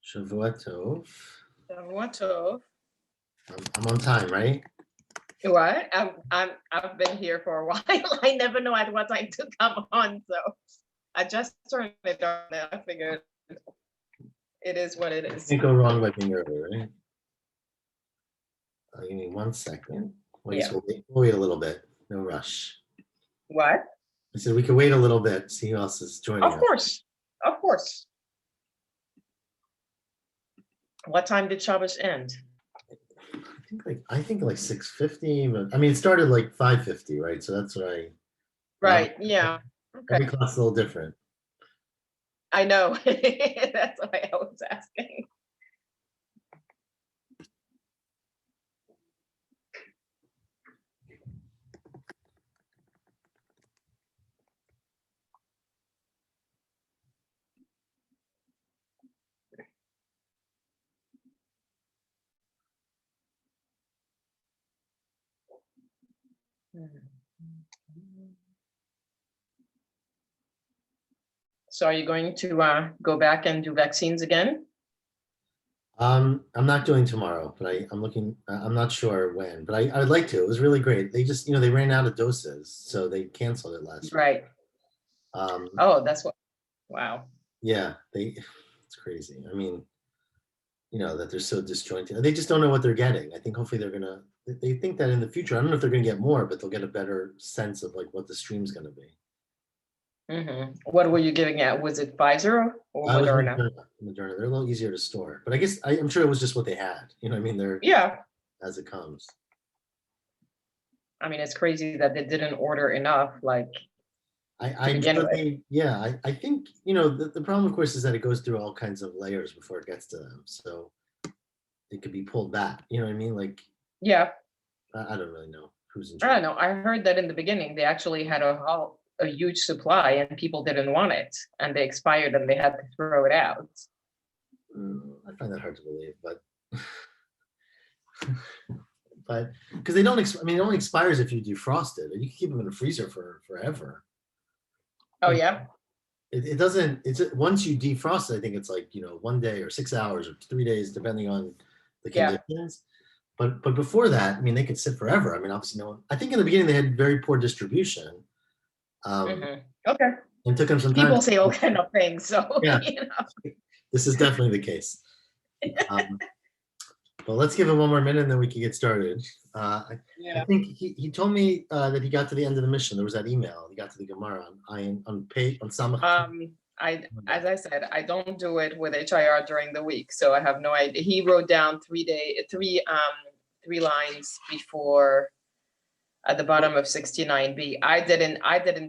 Shavua Tov. Shavua Tov. I'm on time, right? What? I've been here for a while. I never know at what time to come on, so I just turned it on. I figured it is what it is. Can't go wrong by being early, right? Give me 1 second. Yeah. We'll wait a little bit. No rush. What? I said we could wait a little bit. See who else is joining us. Of course. What time did Shabbos end? I think like 6:50. But I mean, it started like 5:50, right? So that's what I. Right. Yeah. Every Okay. class is a little different. I know. That's why I was asking. So are you going to go back and do vaccines again? I'm not doing tomorrow, but I'm looking. I'm not sure when, but I would like to. It was really great. They just, they ran out of doses, so they canceled it last week. Right. Oh, that's what. Wow. Yeah, it's crazy. I mean, that they're so disjointed. They just don't know what they're getting. I think hopefully they think that in the future, I don't know if they're gonna get more, but they'll get a better sense of like what the stream's gonna be. Mm-hmm. What were you giving at? Was it Pfizer or Moderna? Moderna. They're a little easier to store, but I guess I'm sure it was just what they had. You know what I mean? They're as it comes. I mean, it's crazy that they didn't order enough. Like, I think the problem, of course, is that it goes through all kinds of layers before it gets to them, so it could be pulled back. You know what I mean? Like, yeah, I don't really know who's in charge. I don't know. I heard that in the beginning they actually had a huge supply and people didn't want it, and they expired and they had to throw it out. I find that hard to believe, but because they don't. It only expires if you defrost it, and you can keep them in a freezer for forever. Oh yeah. It doesn't. It's once you defrost it, I think it's like 1 day or 6 hours or 3 days, depending on the conditions. But before that, they could sit forever. Obviously, no one. I think in the beginning they had very poor distribution. Okay. It took them some time. People say all kind of things, so yeah, this is definitely the case. But let's give it 1 more minute, and then we can get started. I think he told me that he got to the end of the mission. There was that email. He got to the Gemara on Samach. As I said, I don't do it with HIR during the week, so I have no idea. He wrote down 3 lines before at the bottom of 69b. I didn't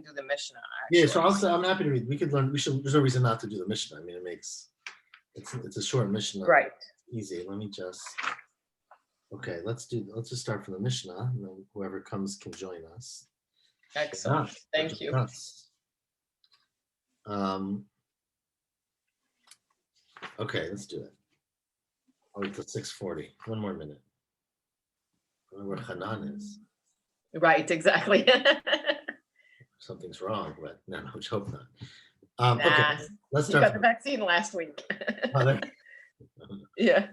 do the Mishnah. Actually. Yeah, so also I'm happy to read. We could learn. There's no reason not to do the Mishnah. It's a short Mishnah. Right. Easy. Let me just. Okay, let's just start from the Mishnah, and then whoever comes can join us. Excellent. Thank you. Okay, let's do it. I'll wait till 6:40. 1 more minute. I don't know where Hanan is. Right, exactly. Something's wrong, but no, I hope not. Okay, let's start. You got the vaccine last week. Yeah.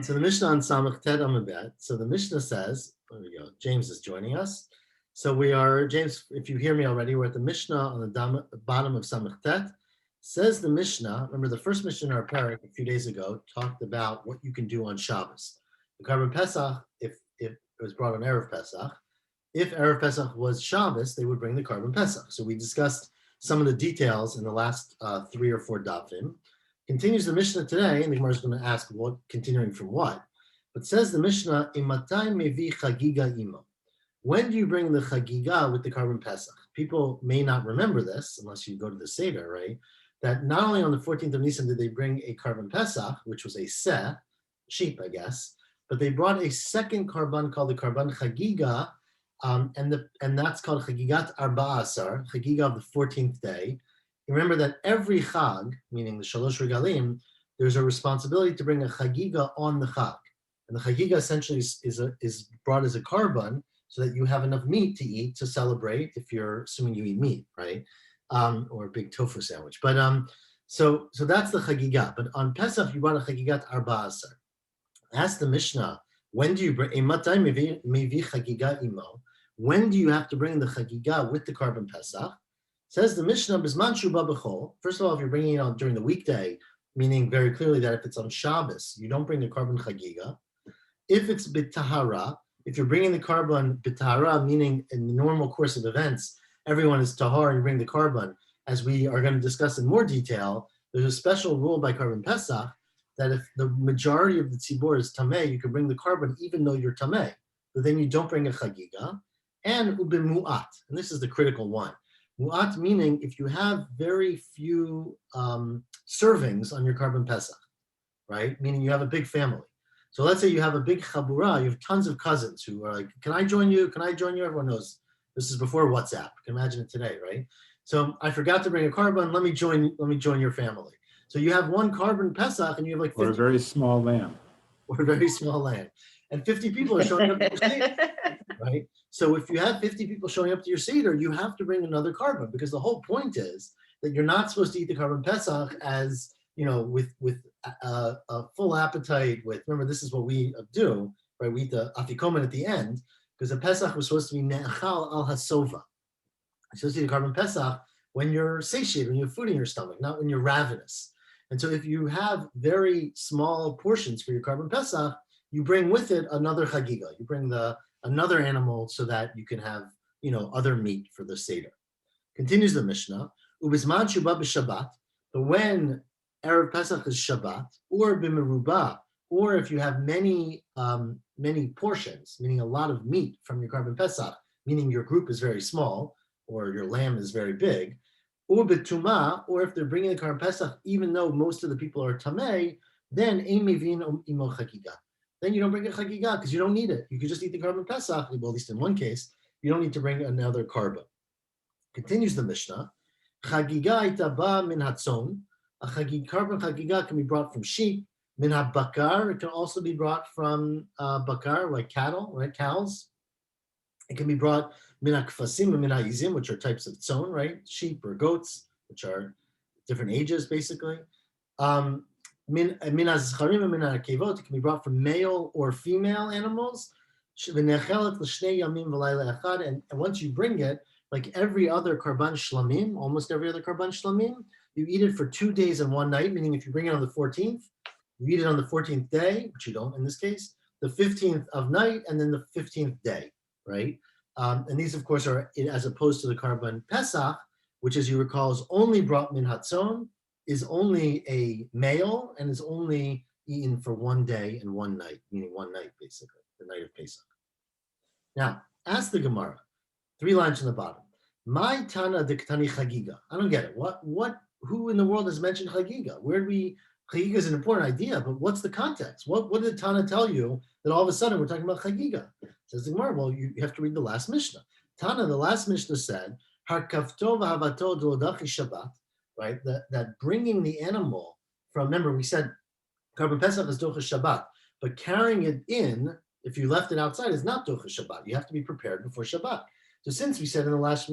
So the Mishnah on Samach Tet Amabet. So the Mishnah says, there we go. James is joining us. So we are, James, if you hear me already, we're at the Mishnah on the bottom of Samach Tet. Says the Mishnah, remember the first Mishnah in our parak a few days ago talked about what you can do on Shabbos. The Karban Pesach, if it was brought on Erev Pesach, if Erev Pesach was Shabbos, they would bring the Karban Pesach. So we discussed some of the details in the last 3 or 4 dafim. Continues the Mishnah today, and the Gemara is going to ask what, continuing from what. But says the Mishnah, Imatai mevi chagiga imo. When do you bring the chagiga with the Karban Pesach? People may not remember this unless you go to the Seder, right? That not only on the 14th of Nisan did they bring a Karban Pesach, which was a seh, sheep, I guess, but they brought a second Karban called the Karban Chagiga, and that's called Chagigat Arba Asar, Chagiga of the 14th day. Remember that every Chag, meaning the Shalosh Regalim, there's a responsibility to bring a Chagiga on the Chag. And the Chagiga essentially is brought as a Karban so that you have enough meat to eat to celebrate, if you're assuming you eat meat, right? Or a big tofu sandwich. But So that's the chagiga. But on Pesach, you brought a chagigat arba asar. Ask the Mishnah, when do you bring imatai mevi chagiga imo? When do you have to bring the chagiga with the carbon Pesach? Says the Mishnah, bisman shuba b'chol. First of all, if you're bringing it on during the weekday, meaning very clearly that if it's on Shabbos, you don't bring the carbon chagiga. If it's b'tahara, if you're bringing the carbon b'tahara, meaning in the normal course of events, everyone is tahar and you bring the carbon, as we are going to discuss in more detail, there's a special rule by carbon Pesach that if the majority of the tzibur is tameh, you can bring the carbon even though you're tameh. But then you don't bring a chagiga. And ubimu'at, and this is the critical one. Mu'at meaning if you have very few servings on your carbon Pesach, right? Meaning you have a big family. So let's say you have a big chabura, you have tons of cousins who are like, can I join you? Can I join you? Everyone knows this is before WhatsApp. You can imagine it today, right? So I forgot to bring a carbon. Let me join your family. So you have one carbon Pesach and you have like 50 or a very small lamb. or a very small land. And 50 people are showing up to your Seder, right? So if you have 50 people showing up to your Seder, you have to bring another carbon because the whole point is that you're not supposed to eat the carbon Pesach as, with a full appetite with, remember, this is what we do, right? We eat the afikomen at the end because the Pesach was supposed to be ne'achal al hasova. You're supposed to eat the carbon Pesach when you're satiated, when you have food in your stomach, not when you're ravenous. And so if you have very small portions for your carbon Pesach, you bring with it another chagiga. You bring another animal so that you can have, other meat for the Seder. Continues the Mishnah, ubizman shuba b'Shabbat, but when Erev Pesach is Shabbat, or b'meruba, or if you have many portions, meaning a lot of meat from your carbon Pesach, meaning your group is very small, or your lamb is very big, or b'tuma, or if they're bringing the carbon Pesach, even though most of the people are tamei, then ein mevin imo chagiga. Then you don't bring a chagiga because you don't need it. You could just eat the carbon Pesach, well, at least in one case, you don't need to bring another carbon. Continues the Mishnah, chagiga itaba min hatzon, carbon chagiga can be brought from sheep, min ha-bakar, it can also be brought from bakar, like cattle, right, cows. It can be brought min ha-kfasim and min ha-izim, which are types of tzon, right, sheep or goats, which are different ages, basically. Min ha-zcharim and min ha-kevot, it can be brought from male or female animals. And once you bring it, like every other karban shlamim, almost every other karban shlamim, you eat it for 2 days and 1 night, meaning if you bring it on the 14th, you eat it on the 14th day, which you don't in this case, the 15th of night, and then the 15th day, right? And these, of course, are as opposed to the karban Pesach, which, as you recall, is only brought min hatzon, is only a male, and is only eaten for 1 day and 1 night, meaning 1 night, basically, the night of Pesach. Now, ask the Gemara, 3 lines from the bottom. My Tana diktani chagiga. I don't get it. Who in the world has mentioned chagiga? Chagiga is an important idea, but what's the context? What did Tana tell you that all of a sudden we're talking about chagiga? Says the Gemara, well, you have to read the last Mishnah. Tana, the last Mishnah said, harkavto v'havato d'odachi Shabbat, right? That bringing the animal from, remember we said, carbon Pesach is docha Shabbat, but carrying it in, if you left it outside, is not docha Shabbat. You have to be prepared before Shabbat. So since we said in the last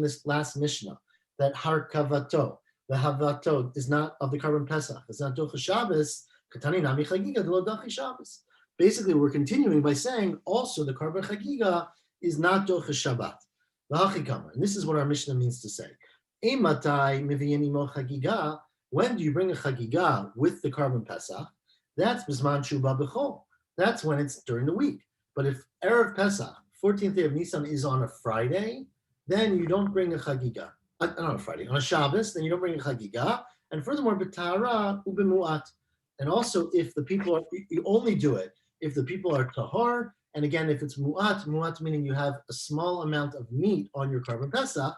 Mishnah that harkavato, the havato is not of the carbon Pesach, it's not docha Shabbos, katani nami chagiga d'lo dachi Shabbos. Basically, we're continuing by saying also the carbon chagiga is not docha Shabbat. And this is what our Mishnah means to say. Ematai miviyin imo chagiga. When do you bring a chagiga with the carbon Pesach? That's bisman shuba b'chol. That's when it's during the week. But if Erev Pesach, 14th day of Nisan, is on a Friday, then you don't bring a chagiga. Not on a Friday, on a Shabbos, then you don't bring a chagiga. And furthermore, b'tahara u'b'mu'at. And also, if the people are, you only do it if the people are tahar. And again, if it's mu'at meaning you have a small amount of meat on your carbon Pesach,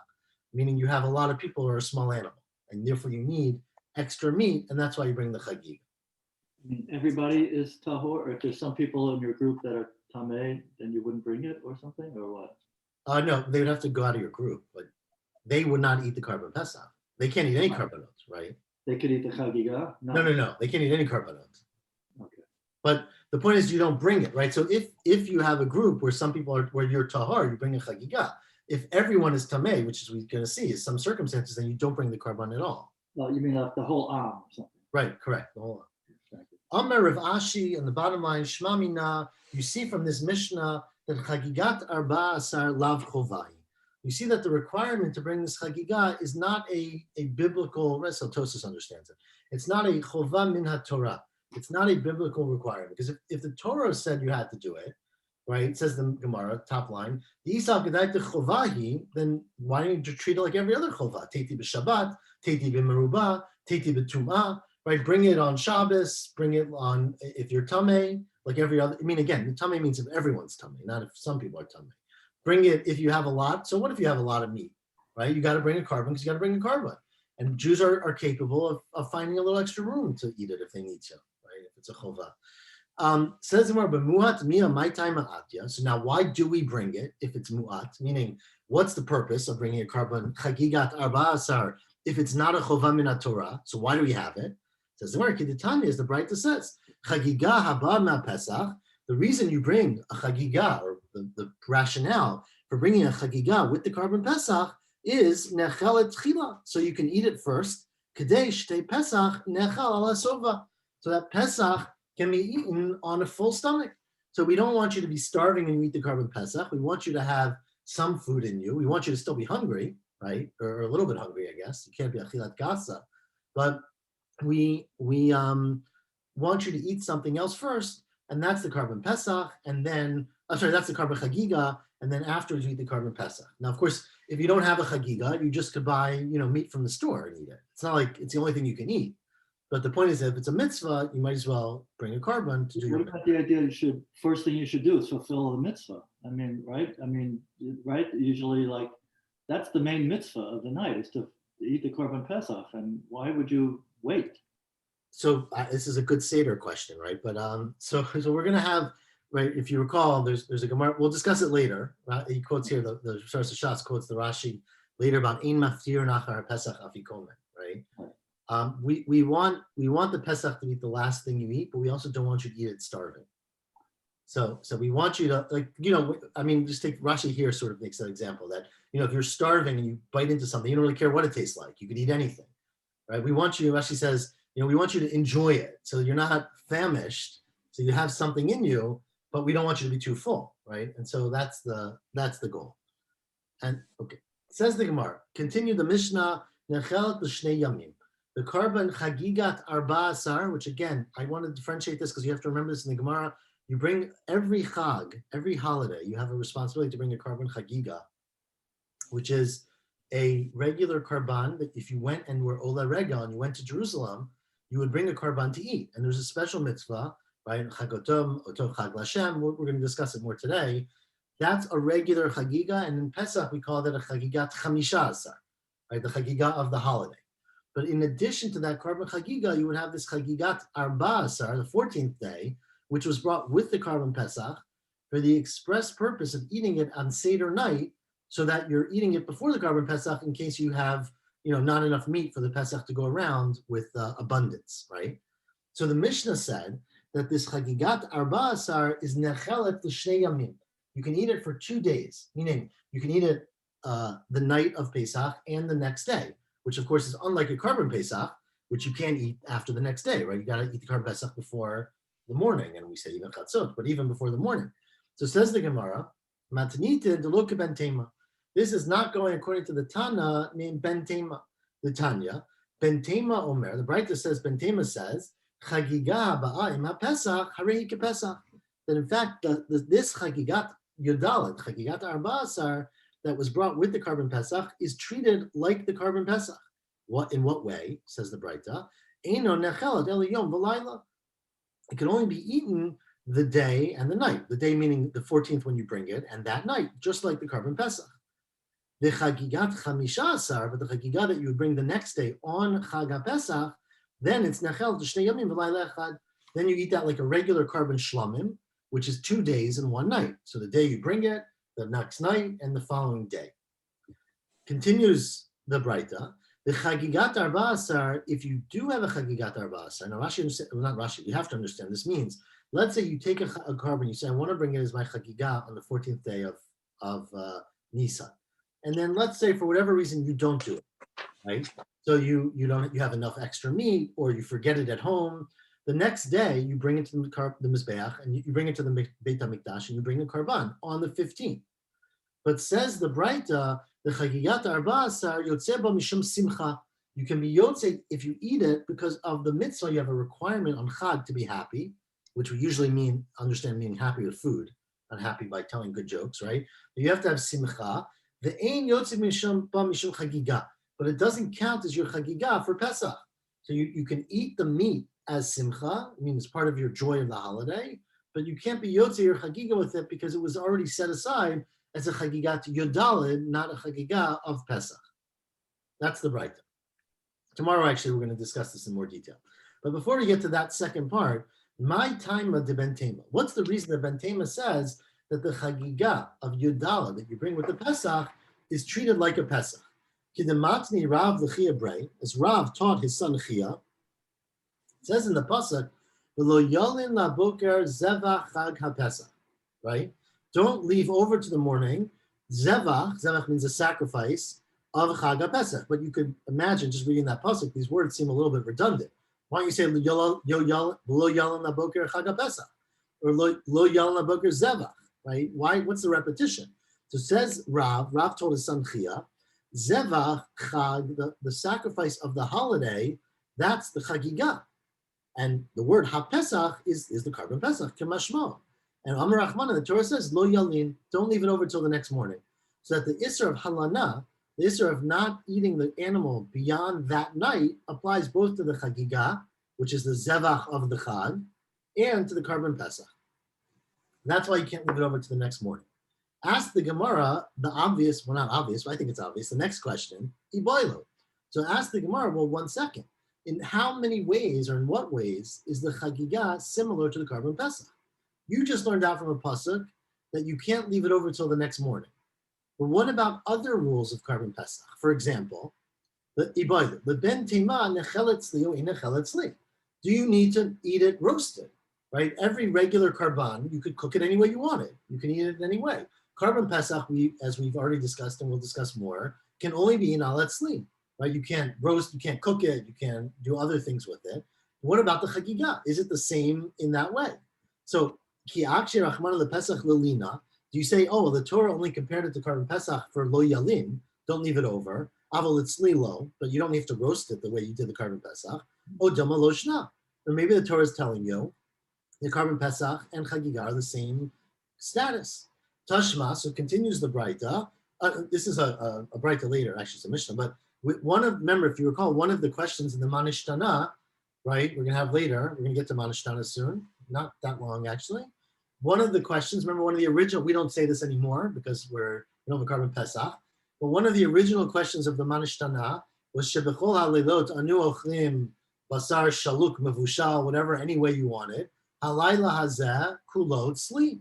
meaning you have a lot of people or a small animal. And therefore you need extra meat, and that's why you bring the chagiga. Everybody is tahor, or if there's some people in your group that are tameh, then you wouldn't bring it or something, or what? No, they would have to go out of your group, but they would not eat the carbon Pesach. They can't eat any carbanotes, right? They could eat the chagiga? No. They can't eat any carbanotes. Okay. But the point is you don't bring it, right? So if you have a group where some people are, where you're tahar, you bring a chagiga. If everyone is tameh, which is we're going to see, is some circumstances, then you don't bring the carbon at all. Oh, you mean the whole arm or something? Right, correct. Hold on. Thank you. Amar Rav Ashi, on the bottom line, Shma Mina, you see from this Mishnah that Chagigat Arba Asar Lav Chovai. You see that the requirement to bring this Chagiga is not a biblical, so Tosas understands it. It's not a Chova Min HaTorah. It's not a biblical requirement. Because if the Torah said you had to do it, right, it says the Gemara, top line, then why don't you treat it like every other Chova? Teiti b'Shabbat, Teiti b'Merubah, Teiti b'Tum'ah, right? Bring it on Shabbos, bring it on, if you're Tameh, like every other, I mean, again, the Tameh means if everyone's Tameh, not if some people are Tameh. Bring it if you have a lot. So what if you have a lot of meat, right? You got to bring a carbon because you got to bring a carbon. And Jews are capable of finding a little extra room to eat it if they need to, right? If it's a chova. Says the Muat Mia my time atya. So now why do we bring it if it's muat? Meaning, what's the purpose of bringing a carbon chagigat arba asar if it's not a chova min Torah? So why do we have it? Says the Gemara, Keditanya, as the Braita says, chagiga haba ma Pesach. The reason you bring a chagiga, or the rationale for bringing a chagiga with the carbon Pesach, is nechelet tchila, so you can eat it first. Kadei shtei Pesach nechal ala sova, so that Pesach can be eaten on a full stomach. So we don't want you to be starving when you eat the carbon Pesach. We want you to have some food in you. We want you to still be hungry, right, or a little bit hungry, I guess. You can't be achilat gasa, but we want you to eat something else first. And that's the carbon Pesach, and then, that's the carbon Chagiga, and then afterwards you eat the carbon Pesach. Now, of course, if you don't have a Chagiga, you just could buy, meat from the store and eat it. It's not like it's the only thing you can eat. But the point is that if it's a mitzvah, you might as well bring a carbon to do your What about the idea first thing you should do is fulfill the mitzvah? I mean, right? Right? Usually, like, that's the main mitzvah of the night, is to eat the carbon Pesach. And why would you wait? So this is a good Seder question, right? But so we're gonna have, right? If you recall, there's a Gemara. We'll discuss it later. Right? He quotes here the Shas Shas quotes the Rashi later about ein maftir nachar Pesach afikomen, right? We want the Pesach to be the last thing you eat, but we also don't want you to eat it starving. So we want you to, like, just take Rashi here, sort of makes that example that, if you're starving and you bite into something, you don't really care what it tastes like. You could eat anything, right? We want you, Rashi says, we want you to enjoy it. So you're not famished. So you have something in you, but we don't want you to be too full, right? And so that's the goal. And okay, says the Gemara, continue the Mishnah, Nechel l'shnei yamim. The carbon chagigat arba asar, which again, I want to differentiate this because you have to remember this in the Gemara. You bring every chag, every holiday, you have a responsibility to bring a carbon chagiga, which is a regular karban that if you went and were ola rega and you went to Jerusalem, you would bring a karban to eat. And there's a special mitzvah, right? Chagotom, Oto Chag Lashem, we're going to discuss it more today. That's a regular chagiga, and in Pesach we call that a chagigat chamisha asar, right? The chagiga of the holiday. But in addition to that carbon chagiga, you would have this chagigat arba asar, the 14th day, which was brought with the carbon Pesach for the express purpose of eating it on Seder night, so that you're eating it before the carbon Pesach in case you have, not enough meat for the Pesach to go around with abundance, right? So the Mishnah said that this chagigat arba asar is nechelet l'shnei yamim. You can eat it for 2 days, meaning you can eat it the night of Pesach and the next day, which of course is unlike a carbon Pesach, which you can't eat after the next day, right? You got to eat the carbon Pesach before the morning, and we say even chatzot, but even before the morning. So says the Gemara, Matanita deluka ben tema. This is not going according to the Tana named Ben Tema. The Tanya, Ben Tema Omer, the Braita says, Ben Tema says, Chagiga ba'im Pesach harei Pesach. That in fact, this Chagigat Yodalit, Chagigat Arba Asar, that was brought with the carbon Pesach is treated like the carbon Pesach. In what way, says the Braita? Eino nechelet el yom v'layla. It can only be eaten the day and the night. The day meaning the 14th when you bring it, and that night, just like the carbon Pesach. The chagigat chamisha asar, but the chagigat that you would bring the next day on Chag HaPesach, then it's nechel t'shnei yamim v'layla echad. Then you eat that like a regular carbon shlamim, which is 2 days and 1 night. So the day you bring it, the next night, and the following day. Continues the Braita. The chagigat arba asar, if you do have a chagigat arba asar, now Rashi, not Rashi, you have to understand, this means, let's say you take a carbon, you say, I want to bring it as my chagigat on the 14th day of Nisan. And then let's say for whatever reason you don't do it. right? So you have enough extra meat, or you forget it at home. The next day, you bring it to the mizbeach, and you bring it to the Beit Hamikdash, and you bring the karban on the 15th. But says the Braita, the Chagigat Arba Asar Yotzeh Ba Mishum Simcha. You can be Yotzeh if you eat it because of the mitzvah. You have a requirement on Chag to be happy, which we usually understand meaning happy with food, not happy by telling good jokes, right? But you have to have Simcha. The Ein Yotzeh Mishum Ba Mishum Chagiga, but it doesn't count as your Chagiga for Pesach. So you can eat the meat as Simcha, I mean, it's part of your joy of the holiday, but you can't be Yotzeh your Chagiga with it because it was already set aside as a chagigat yodalid, not a chagiga of Pesach. That's the Braita. Tomorrow, actually, we're going to discuss this in more detail. But before we get to that second part, my taima de ben tema. What's the reason that ben tema says that the chagiga of yodalid that you bring with the Pesach is treated like a Pesach? Kidematni Rav l'chia brei, as Rav taught his son Chia, it says in the pasuk, "V'lo yolin laboker zevach chag haPesach," right? Don't leave over to the morning. Zevach means a sacrifice of Chag HaPesach. But you could imagine just reading that pasuk, these words seem a little bit redundant. Why don't you say lo yalan laboker Chag HaPesach or lo yalan laboker Zevach, right? Why? What's the repetition? So says Rav told his son Chia, Zevach Chag, the sacrifice of the holiday, that's the Chagigah. And the word HaPesach is the Karban Pesach, Kemashmo. And Amar Rahman, the Torah says, Lo Yalin, don't leave it over till the next morning. So that the Isser of Halana, the Isser of not eating the animal beyond that night, applies both to the Chagigah, which is the Zevach of the Chag, and to the Karban Pesach. That's why you can't leave it over to the next morning. Ask the Gemara, the obvious, well, not obvious, but I think it's obvious, the next question, Iboilo. So ask the Gemara, well, 1 second. In how many ways, or in what ways, is the Chagigah similar to the Karban Pesach? You just learned out from a pasuk that you can't leave it over till the next morning. But what about other rules of Karban Pesach? For example, the ben tema necheletz li or necheletz li. Do you need to eat it roasted? Right? Every regular karban, you could cook it any way you want it. You can eat it any way. Karban Pesach, as we've already discussed and we'll discuss more, can only be in aletz li. Right? You can't roast, you can't cook it, you can do other things with it. What about the Chagigah? Is it the same in that way? So do you say, oh, well, the Torah only compared it to Karban Pesach for lo yalim, don't leave it over, aval it's lilo, but you don't have to roast it the way you did the Karban Pesach, o dama lo shna. Or maybe the Torah is telling you the Karban Pesach and Chagigah are the same status. Tashma, so continues the Braita, this is a Braita later, actually it's a Mishnah, but remember, if you recall, one of the questions in the Manishtana, right, we're going to have later, we're going to get to Manishtana soon, not that long actually. One of the questions, remember one of the original, we don't say this anymore because we don't have a Karban Pesach, but one of the original questions of the Manishtana was Shebechol halilot anu ochlim basar shaluk mevushal, whatever, any way you want it. Halayla hazeh kulot sleep.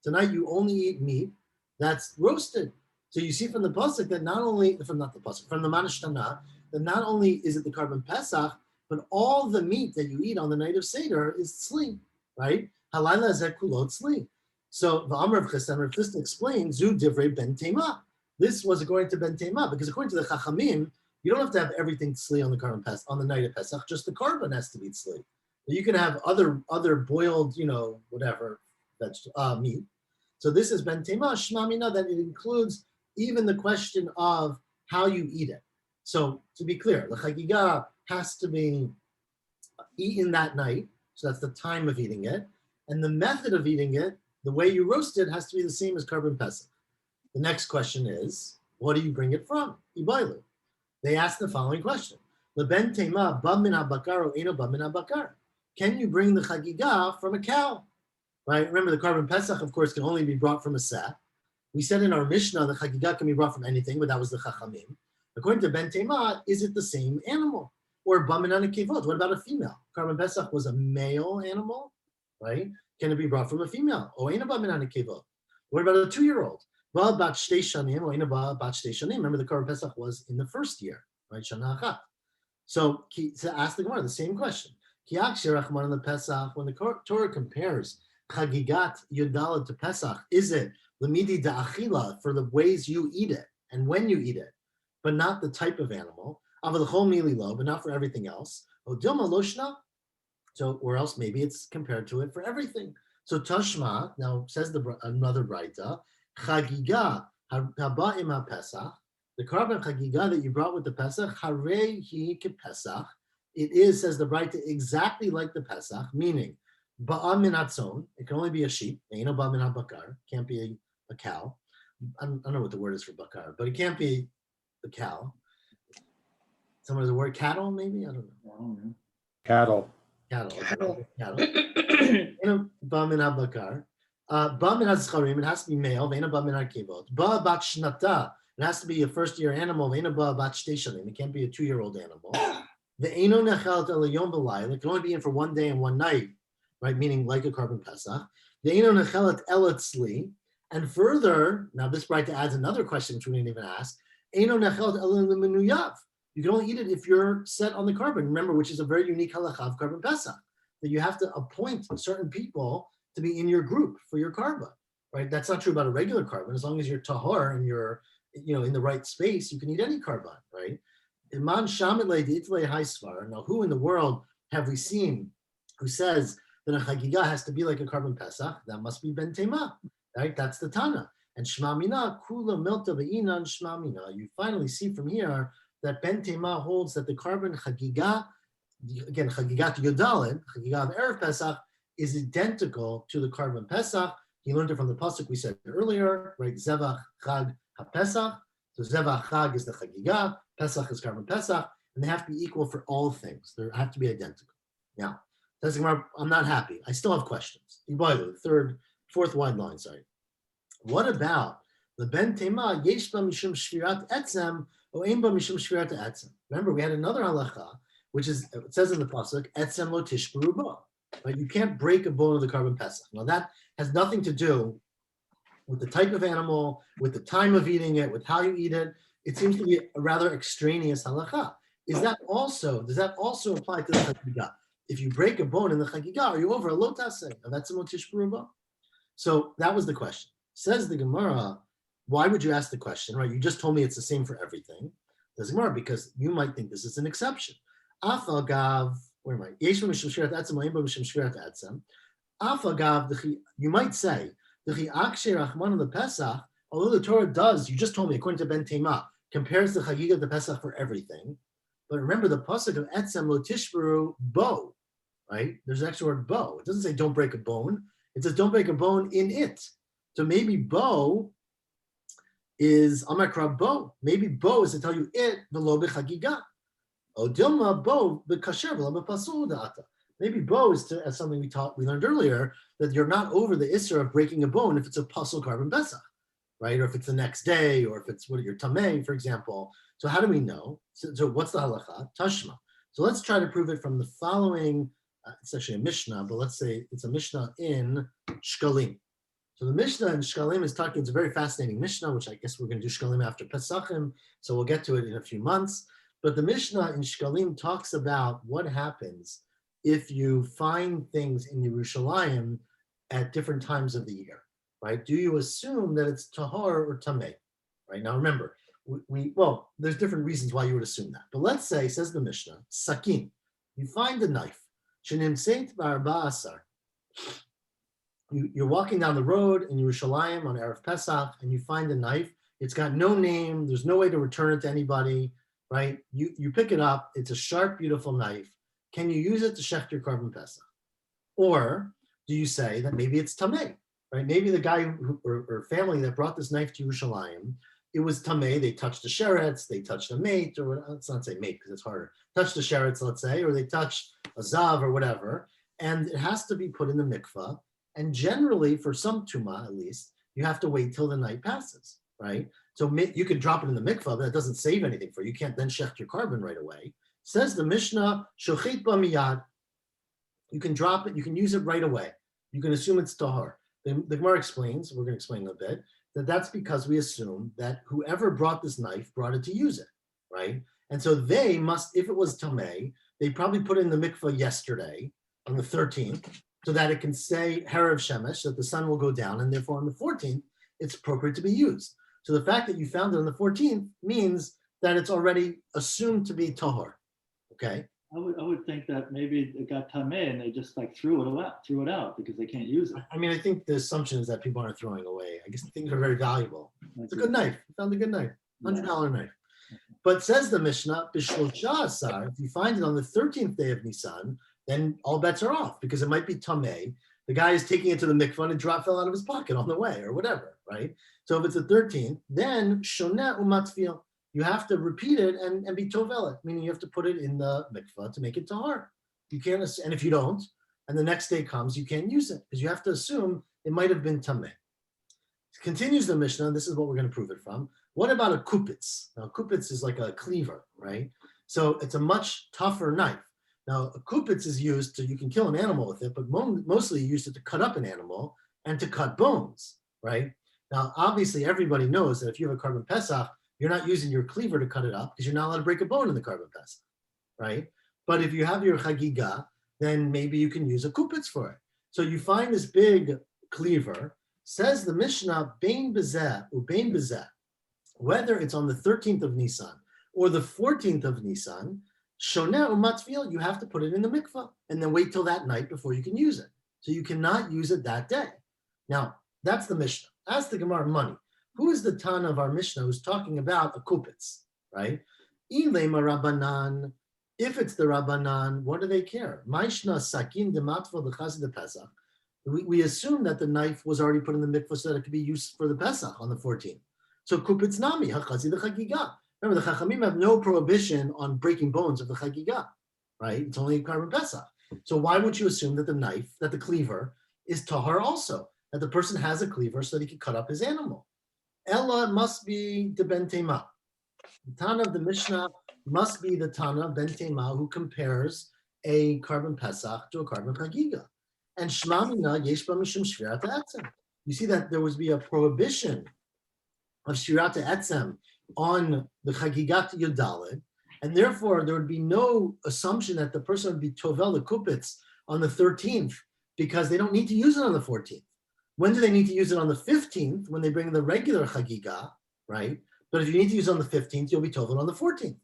Tonight you only eat meat that's roasted. So you see from the pasuk that not only, from the Manishtana, that not only is it the Karban Pesach, but all the meat that you eat on the night of Seder is tzli, right? Halayla zeh kulot tzli. So the Amar of Chesed, Rav Chisda explains, Zu divrei ben tema. This was according to ben tema, because according to the Chachamim, you don't have to have everything tzli on the Karban Pesach, on the night of Pesach, just the Karban has to be tzli. You can have other boiled, whatever, meat. So this is ben tema, shmamina, that it includes even the question of how you eat it. So to be clear, the Chagigah has to be eaten that night, so that's the time of eating it, and the method of eating it, the way you roast it, has to be the same as Karban Pesach. The next question is, what do you bring it from? Ibailu. They ask the following question: Leben tema ba min habakar o eno ba min habakar. Can you bring the Chagigah from a cow? Right. Remember, the Karban Pesach, of course, can only be brought from a seh. We said in our Mishnah the Chagigah can be brought from anything, but that was the Chachamim. According to Ben Tema, is it the same animal? Or Baminan Kevot? What about a female? Karban Pesach was a male animal, right? Can it be brought from a female? Oena Baminan Kevot. What about a 2-year-old? Well, Bat Shtei Shanim, Oena Bat Shtei Shanim. Remember, the Karban Pesach was in the first year, right? Shana Achat. So to ask the Gemara the same question. Kiak Shirachman the Pesach, when the Torah compares Chagigat Yudala to Pesach, is it Lamidi da achila, for the ways you eat it and when you eat it, but not the type of animal? Avalachol mililo, but not for everything else. Odilma loshna. So, or else maybe it's compared to it for everything. So Tashma now says another Braita, Chagiga haba im Pesach. The carbon chagiga that you brought with the Pesach, harei hi Pesach. It is, says the Braita, exactly like the Pesach, meaning ba'a min hatzon. It can only be a sheep. Eino ba'a min habakar. Can't be a cow. I don't know what the word is for bakar, but it can't be a cow. Someone has a word cattle, maybe? I don't know. Cattle. Cattle. Cattle. Cattle. Ba min habakar. Ba min hazcharim. It has to be male. Ve'ena ba min hakevot. Ba bat shnata. It has to be a first-year animal. Ve'ena ba bat shtei shanim. It can't be a 2-year-old animal. Ve'eno nechelt el yom b'layla. It can only be in for one day and one night, right? Meaning like a carbon pesach. Ve'eno nechelet el etzli. And further, now this Braita adds another question which we didn't even ask. Eino nechelet el lemenuyav. You can only eat it if you're set on the carbon. Remember, which is a very unique halacha of carbon pesach, that you have to appoint certain people to be in your group for your carbon, right? That's not true about a regular carbon. As long as you're tahor and you're, in the right space, you can eat any carbon, right? Iman shamile di'itlei haisvar. Now, who in the world have we seen who says that a chagiga has to be like a carbon pesach? That must be ben tema, right? That's the Tana. And shma mina kula milta ve'inan shma mina. You finally see from here that Ben Tema holds that the carbon chagiga, again, chagigat yodalin, chagiga of Erev Pesach, is identical to the carbon Pesach. He learned it from the pasuk we said earlier, right? Zevach chag ha-Pesach. So Zevach chag is the chagiga, Pesach is carbon Pesach, and they have to be equal for all things. They have to be identical. Now, I'm not happy. I still have questions. The fourth wide line, sorry. What about the Ben Tema yesh ba mishum shvirat etzem? Remember, we had another halacha, which is, it says in the pasuk, etzem lo tishbaru bo. Right? You can't break a bone of the carbon pesach. Now that has nothing to do with the type of animal, with the time of eating it, with how you eat it. It seems to be a rather extraneous halacha. Does that also apply to the chagiga? If you break a bone in the chagiga, are you over a lo taseh? That's a lo tishbaru bo. So that was the question. Says the Gemara, why would you ask the question, right? You just told me it's the same for everything. Doesn't matter because you might think this is an exception. Afagav, where am I? Afagav, you might say, the Pesach, although the Torah does, you just told me, according to Ben Tema, compares the Chagiga to Pesach for everything. But remember the pasuk of Etzem lo tishbaru bo, right? There's an extra word bo. It doesn't say don't break a bone. It says don't break a bone in it. So maybe bo is Amakra bo. Maybe bo is to tell you it v'lo b'chagiga. O dilma bo b'kasher v'lo b'pasul da'ata. Maybe bo is to, as something we learned earlier, that you're not over the issur of breaking a bone if it's a pasul carbon pesach, right? Or if it's the next day, or if it's your tamei, for example. So how do we know? So what's the halacha? Tashma. So let's try to prove it from the following. It's actually a Mishnah, but let's say it's a Mishnah in Shkalim. So the Mishnah in Shkalim is talking, it's a very fascinating Mishnah, which I guess we're going to do Shkalim after Pesachim, so we'll get to it in a few months. But the Mishnah in Shkalim talks about what happens if you find things in Yerushalayim at different times of the year, right? Do you assume that it's Tahar or Tameh, right? Now remember, well, there's different reasons why you would assume that. But let's say, says the Mishnah, Sakin, you find a knife, Shenim Seint Barba Asar. You're walking down the road in Yerushalayim on Erev Pesach, and you find a knife. It's got no name. There's no way to return it to anybody, right? You pick it up. It's a sharp, beautiful knife. Can you use it to shecht your carbon Pesach? Or do you say that maybe it's tamei, right? Maybe the guy or family that brought this knife to Yerushalayim, it was tamei. They touched the sheretz, they touched a mate, or let's not say mate because it's harder. Touched the sheretz, let's say, or they touched a zav or whatever, and it has to be put in the mikvah. And generally, for some tuma at least, you have to wait till the night passes, right? So you could drop it in the mikvah, but that doesn't save anything for you. You can't then shecht your carbon right away. Says the Mishnah, shochit b'miyad. You can drop it, you can use it right away. You can assume it's tahar. The Gemara explains, we're going to explain in a bit, that's because we assume that whoever brought this knife brought it to use it, right? And so they must, if it was tamei, they probably put it in the mikvah yesterday on the 13th, so that it can say Herav Shemesh, that the sun will go down, and therefore on the 14th, it's appropriate to be used. So the fact that you found it on the 14th means that it's already assumed to be tahor. Okay. I would think that maybe it got tameh and they just like threw it out because they can't use it. I mean, I think the assumption is that people aren't throwing away. I guess things are very valuable. It's a good knife. You found a good knife, $100 knife. But says the Mishnah, B'shlosha asar, if you find it on the 13th day of Nisan, then all bets are off because it might be tameh. The guy is taking it to the mikvah and it fell out of his pocket on the way or whatever, right? So if it's the 13th, then shoneh umatfil. You have to repeat it and be tovelet, meaning you have to put it in the mikvah to make it tahar. You can't, and if you don't, and the next day comes, you can't use it because you have to assume it might have been tameh. Continues the Mishnah, and this is what we're going to prove it from. What about a kupitz? Now, kupitz is like a cleaver, right? So it's a much tougher knife. Now, a kupitz is used to, you can kill an animal with it, but mostly you use it to cut up an animal and to cut bones, right? Now, obviously, everybody knows that if you have a Korban Pesach, you're not using your cleaver to cut it up because you're not allowed to break a bone in the Korban Pesach, right? But if you have your chagiga, then maybe you can use a kupitz for it. So you find this big cleaver, says the Mishnah, bein bezeh ubein bezeh, whether it's on the 13th of Nisan or the 14th of Nisan, shoneh umatfil, you have to put it in the mikvah and then wait till that night before you can use it. So you cannot use it that day. Now, that's the Mishnah. Ask the Gemara money. Who is the Tana of our Mishnah who's talking about a kupitz, right? Ilema Rabbanan, if it's the Rabbanan, what do they care? Maishna sakin dematfil dechaz de Pesach. We assume that the knife was already put in the mikvah so that it could be used for the Pesach on the 14th. So kupitz nami, hachazi the chagiga. Remember, the Chachamim have no prohibition on breaking bones of the chagiga, right? It's only a Korban Pesach. So why would you assume that the knife, that the cleaver, is tahar also? That the person has a cleaver so that he can cut up his animal? Ella must be the Ben Tema. The Tana of the Mishnah must be the Tana Ben Tema who compares a Korban Pesach to a Korban Chagiga. And Shema Mina Yesh Ba Mishum Shvirat Etzem. You see that there would be a prohibition of Shvirat Etzem on the Chagigat Yudalid, and therefore there would be no assumption that the person would be Tovel the Kupitz on the 13th because they don't need to use it on the 14th. When do they need to use it? On the 15th, when they bring the regular chagiga, right? But if you need to use it on the 15th, you'll be told it on the 14th.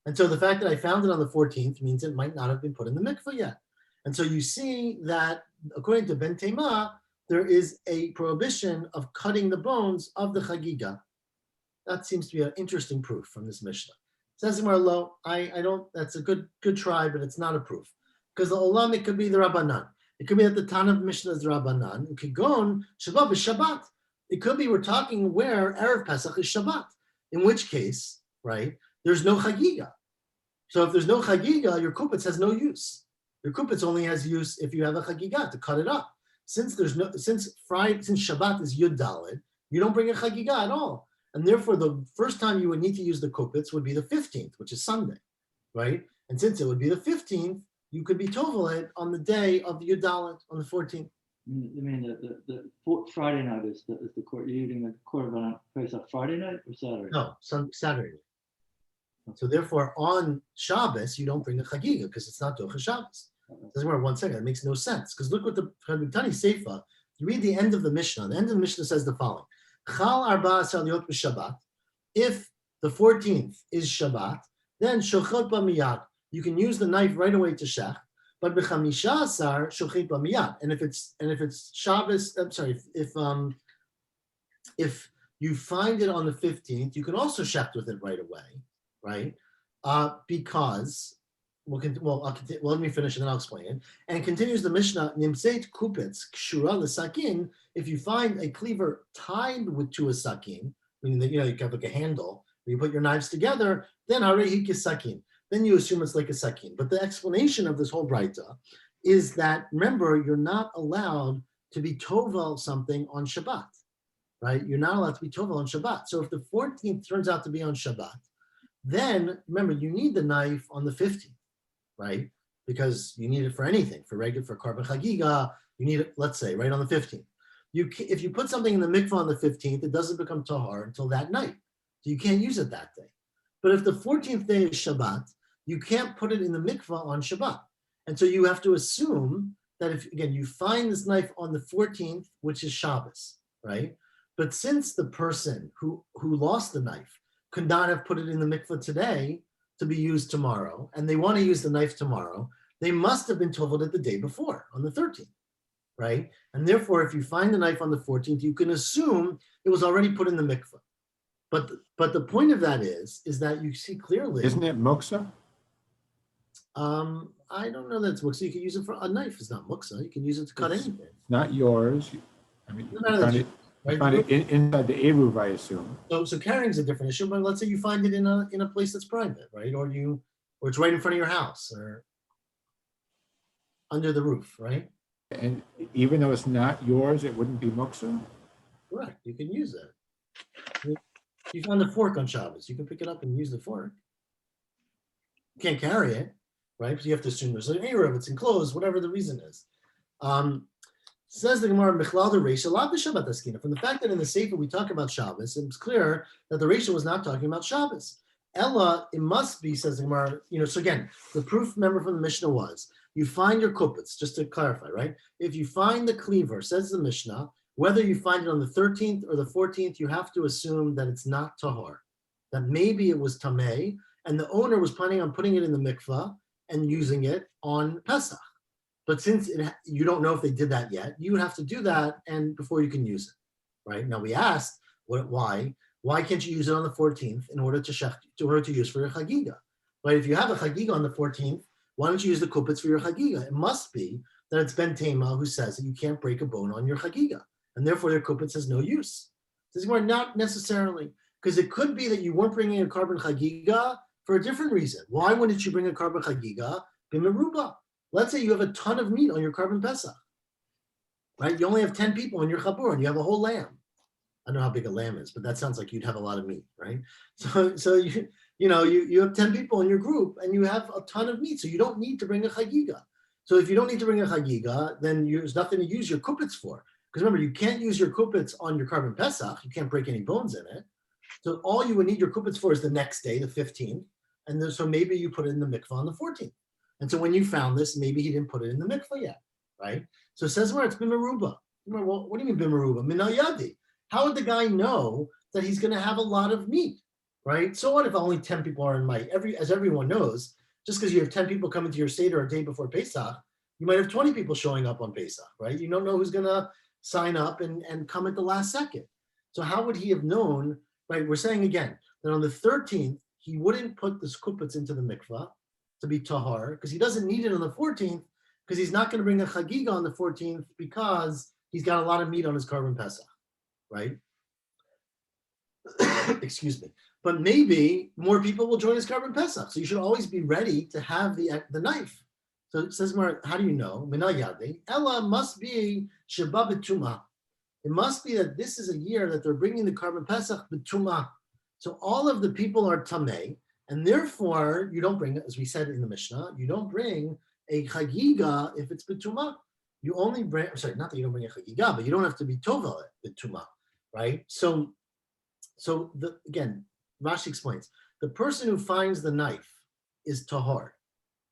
And so the fact that I found it on the 14th means it might not have been put in the mikvah yet. And so you see that according to Ben Tema, there is a prohibition of cutting the bones of the chagiga. That seems to be an interesting proof from this Mishnah. Says Gemara Lo, I don't, that's a good try, but it's not a proof. Because the olam, it could be the Rabbanan. It could be that the Tana of Mishnah is Rabbanan. It could go on Shabbat Shabbat. It could be we're talking where Erev Pesach is Shabbat. In which case, right, there's no Chagiga. So if there's no Chagiga, your kupitz has no use. Your kupitz only has use if you have a Chagiga to cut it up. Since Shabbat is Yud Daled, you don't bring a Chagiga at all. And therefore, the first time you would need to use the kupitz would be the 15th, which is Sunday, right? And since it would be the 15th, you could be tovelet on the day of Yud Dalet on the 14th. You mean the Friday night is the court? You're eating the Korban Pesach Friday night or Saturday? No, Saturday. So therefore, on Shabbos you don't bring the chagiga because it's not Docha Shabbos. Doesn't work. 1 second, it makes no sense because look what the Tani Seifa. You read the end of the Mishnah. The end of the Mishnah says the following: Chal arba asaliot b'Shabbat. If the 14th is Shabbat, then shochot b'miyad. You can use the knife right away to shech, but b'chamisha asar shochit b'miyad. And if it's Shabbos, I'm sorry, if you find it on the 15th, you can also shecht with it right away, right? Because let me finish and then I'll explain it. And continues the Mishnah, Nimseit kupitz kshura l'sakin. If you find a cleaver tied to a sakin, meaning that you have like a handle, where you put your knives together, then harei hikis sakin. Then you assume it's like a sakin. But the explanation of this whole braita is that, remember, you're not allowed to be tovel something on Shabbat, right? You're not allowed to be tovel on Shabbat. So if the 14th turns out to be on Shabbat, then remember, you need the knife on the 15th, right? Because you need it for anything, for Korban Chagiga, you need it, let's say, right on the 15th. If you put something in the mikvah on the 15th, it doesn't become tahar until that night. So you can't use it that day. But if the 14th day is Shabbat, you can't put it in the mikvah on Shabbat. And so you have to assume that if, again, you find this knife on the 14th, which is Shabbos, right? But since the person who lost the knife could not have put it in the mikvah today to be used tomorrow, and they want to use the knife tomorrow, they must have been told it the day before, on the 13th, right? And therefore, if you find the knife on the 14th, you can assume it was already put in the mikvah. But the point of that is that you see clearly. Isn't it muksa? I don't know that it's muksa. You can use it for a knife. It's not muksa. You can use it to cut anything. It's not yours. I mean, No, no, that's you find it inside the eruv, I assume. So carrying is a different issue. But let's say you find it in a place that's private, right? Or it's right in front of your house or under the roof, right? And even though it's not yours, it wouldn't be muksa? Correct. You can use it. You found a fork on Shabbos. You can pick it up and use the fork. You can't carry it, right? Because you have to assume there's an eruv, it's enclosed, whatever the reason is. Says the Gemara, Michlal the Reisha, Lav B'Shabbat Askina. From the fact that in the Sefer we talk about Shabbos, it's clear that the Reisha was not talking about Shabbos. Ella, it must be, says the Gemara, so again, the proof, remember, from the Mishnah was, you find your kuppets, just to clarify, right? If you find the cleaver, says the Mishnah, whether you find it on the 13th or the 14th, you have to assume that it's not tahor, that maybe it was tameh, and the owner was planning on putting it in the mikvah and using it on Pesach. But since you don't know if they did that yet, you would have to do that and before you can use it, right? Now we asked, why can't you use it on the 14th in order to use for your chagiga, right? If you have a chagiga on the 14th, why don't you use the kuppets for your chagiga? It must be that it's Ben Tema who says that you can't break a bone on your chagiga, and therefore their kuppets has no use. This is not necessarily, because it could be that you weren't bringing a carbon chagiga for a different reason. Why wouldn't you bring a carbon chagiga b'meruba? Let's say you have a ton of meat on your carbon Pesach, right? You only have 10 people in your chabur and you have a whole lamb. I don't know how big a lamb is, but that sounds like you'd have a lot of meat, right? So you have 10 people in your group and you have a ton of meat, so you don't need to bring a chagiga. So if you don't need to bring a chagiga, then there's nothing to use your kuppets for. Because remember, you can't use your kuppets on your carbon Pesach. You can't break any bones in it. So all you would need your kuppets for is the next day, the 15th. And then, so maybe you put it in the mikvah on the 14th. And so when you found this, maybe he didn't put it in the mikvah yet, right? So it says where it's bimaruba. Well, what do you mean bimaruba? Minayadi. How would the guy know that he's going to have a lot of meat, right? So what if only 10 people are in might? As everyone knows, just because you have 10 people coming to your Seder a day before Pesach, you might have 20 people showing up on Pesach, right? You don't know who's going to sign up and come at the last second. So how would he have known, right? We're saying again, that on the 13th, he wouldn't put the kuppets into the mikvah to be tahar, because he doesn't need it on the 14th, because he's not going to bring a chagiga on the 14th because he's got a lot of meat on his carbon Pesach, right? Excuse me. But maybe more people will join his carbon Pesach. So you should always be ready to have the knife. So it says, how do you know? Minayade. Ella must be Sheba B'Tumah. It must be that this is a year that they're bringing the carbon Pesach B'Tumah. So all of the people are Tameh, and therefore you don't bring, as we said in the Mishnah, you don't bring a Chagiga if it's B'Tumah. You only bring, not that you don't bring a Chagiga, but you don't have to be Tova B'Tumah, right? So again, Rashi explains, the person who finds the knife is Tahor,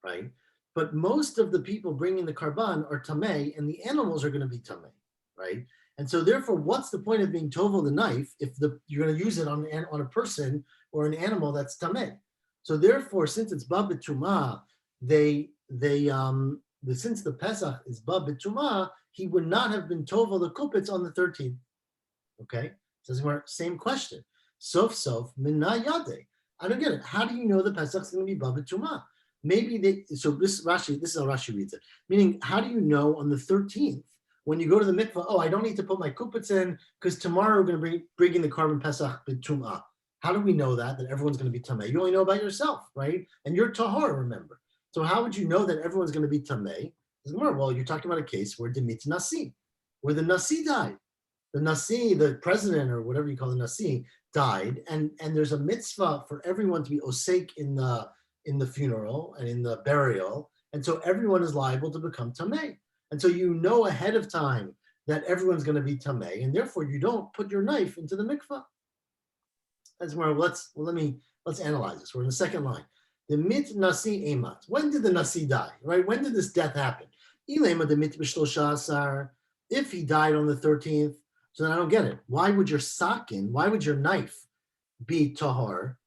right? But most of the people bringing the Karban are Tameh, and the animals are going to be Tameh, right? And so therefore, what's the point of being Tovel the knife if you're going to use it on a person or an animal that's Tameh? So therefore, since it's Ba B'Tumah, since the Pesach is Ba B'Tumah, he would not have been Tovel the Kuppets on the 13th. Okay? Says same question. Sof Minayade. I don't get it. How do you know the Pesach's going to be Ba B'Tumah? Maybe this is how Rashi reads it. Meaning, how do you know on the 13th, when you go to the mikvah, I don't need to put my kuppets in because tomorrow we're going to be bringing the carbon Pesach b'tumah. How do we know that everyone's going to be tameh? You only know about yourself, right? And you're tahor, remember. So how would you know that everyone's going to be tameh? Well, you're talking about a case where Demit Nasi, where the Nasi died. The Nasi, the president or whatever you call the Nasi, died, and there's a mitzvah for everyone to be osek in the funeral and in the burial, and so everyone is liable to become tameh. And so you know ahead of time that everyone's going to be tameh, and therefore you don't put your knife into the mikvah. That's where let's analyze this. We're in the second line. The mit nasi emat. When did the nasi die? Right? When did this death happen? Ilema the mit b'shlosha asar. If he died on the 13th, so then I don't get it. Why would your sakin, why would your knife be tahar,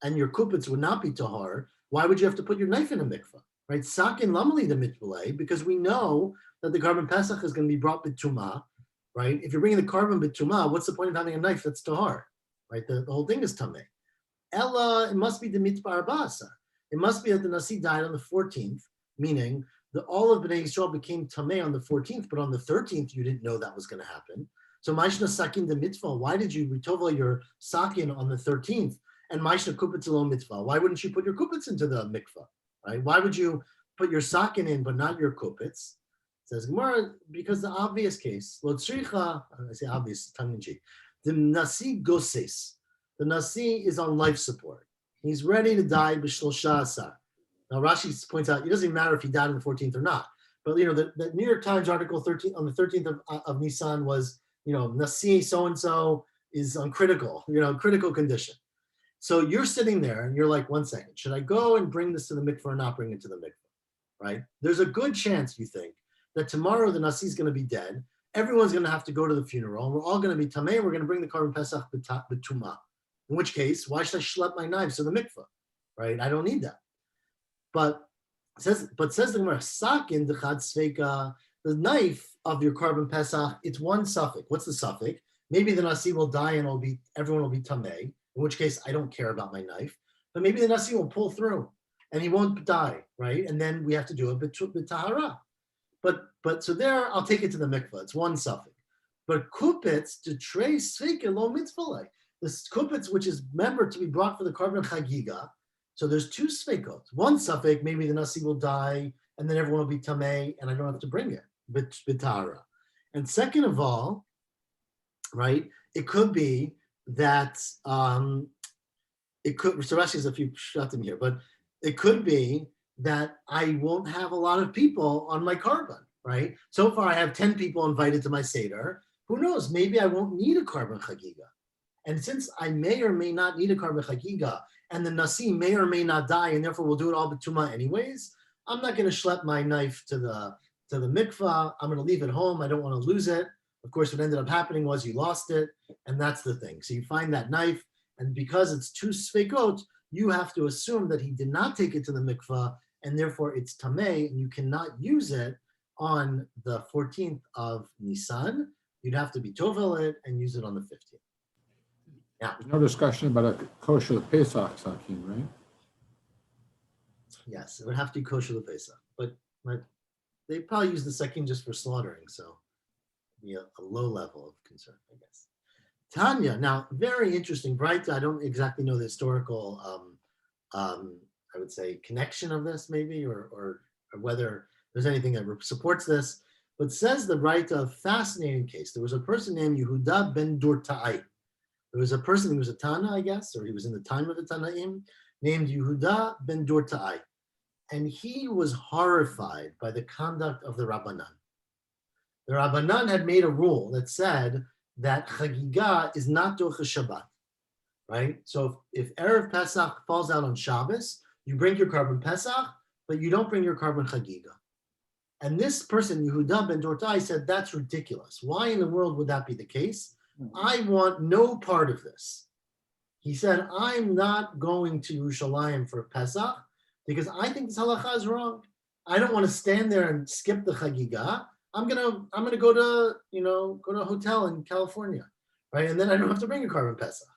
and your kupitz would not be tahar, why would you have to put your knife in a mikvah, right? Sakin lamali the mitbulei, because we know that the carbon pesach is going to be brought bituma, right? If you're bringing the carbon bituma, what's the point of having a knife that's tahar, right? The whole thing is tameh. Ella, it must be the mitbar basa. It must be that the nasi died on the 14th, meaning that all of Bnei Yisrael became tameh on the 14th, but on the 13th you didn't know that was going to happen. So Maishna sakin the mitzvah. Why did you retovel your sakin on the 13th? And Maishna kupitz lo mitzvah. Why wouldn't you put your kupitz into the mikvah? Right? Why would you put your sakin in but not your kupitz? Says Gemara, because the obvious case, lo tzricha, I say obvious, tongue in cheek. The nasi goses. The nasi is on life support. He's ready to die b'shlosha asar. Now Rashi points out it doesn't even matter if he died on the 14th or not. But the New York Times article 13 on the 13th of Nisan was, nasi so and so is on critical condition. So you're sitting there and you're like, 1 second, should I go and bring this to the mikveh or not bring it to the mikveh? Right? There's a good chance you think that tomorrow the nasi is going to be dead. Everyone's going to have to go to the funeral. And we're all going to be tameh. We're going to bring the korban pesach b'tumah. In which case, why should I schlep my knives to the mikveh? Right? I don't need that. But says the Gemara, sakin dechad sveika, the knife of your korban pesach, it's one suffix. What's the suffix? Maybe the nasi will die and everyone will be tameh, in which case I don't care about my knife. But maybe the nasi will pull through and he won't die, right? And then we have to do it b'tahara. But so there, I'll take it to the mikveh. It's one suffix. But kupitz to trace sveika lo mitzvah. This kupitz, which is remembered to be brought for the korban chagiga. So there's two sveikot. One suffix, maybe the nasi will die, and then everyone will be tameh, and I don't have to bring it, bitara. And second of all, right, it could be that it could. So Rashi has a few shatim here, but it could be that I won't have a lot of people on my korban, right? So far, I have 10 people invited to my seder. Who knows? Maybe I won't need a korban chagiga. And since I may or may not need a korban chagiga, and the nasi may or may not die, and therefore we'll do it all b'tumah anyways, I'm not going to schlep my knife to the mikvah. I'm going to leave it home. I don't want to lose it. Of course, what ended up happening was you lost it, and that's the thing. So you find that knife, and because it's two sveikot, you have to assume that he did not take it to the mikvah, and therefore it's tameh, and you cannot use it on the 14th of Nisan. You'd have to be tovel it and use it on the 15th. Yeah. There's no discussion about a kosher Pesach sakin, right? Yes, it would have to be kosher the Pesach, but they probably use the sakin just for slaughtering, so be a low level of concern, I guess. Tanya, now very interesting, right? I don't exactly know the historical, I would say, connection of this maybe, or whether there's anything that supports this, but says the right of fascinating case. There was a person named Yehuda ben Dortai. There was a person, he was a Tana, I guess, or he was in the time of the Tanaim, named Yehuda ben Dortai. And he was horrified by the conduct of the Rabbanan. The Rabbanan had made a rule that said that Chagiga is not Docha Shabbat, right? So if Erev Pesach falls out on Shabbos, you bring your korban Pesach, but you don't bring your korban Chagiga. And this person, Yehuda ben Dortai, said that's ridiculous. Why in the world would that be the case? I want no part of this. He said, I'm not going to Yerushalayim for Pesach because I think this halacha is wrong. I don't want to stand there and skip the chagiga. I'm gonna go to a hotel in California, right? And then I don't have to bring a korban Pesach.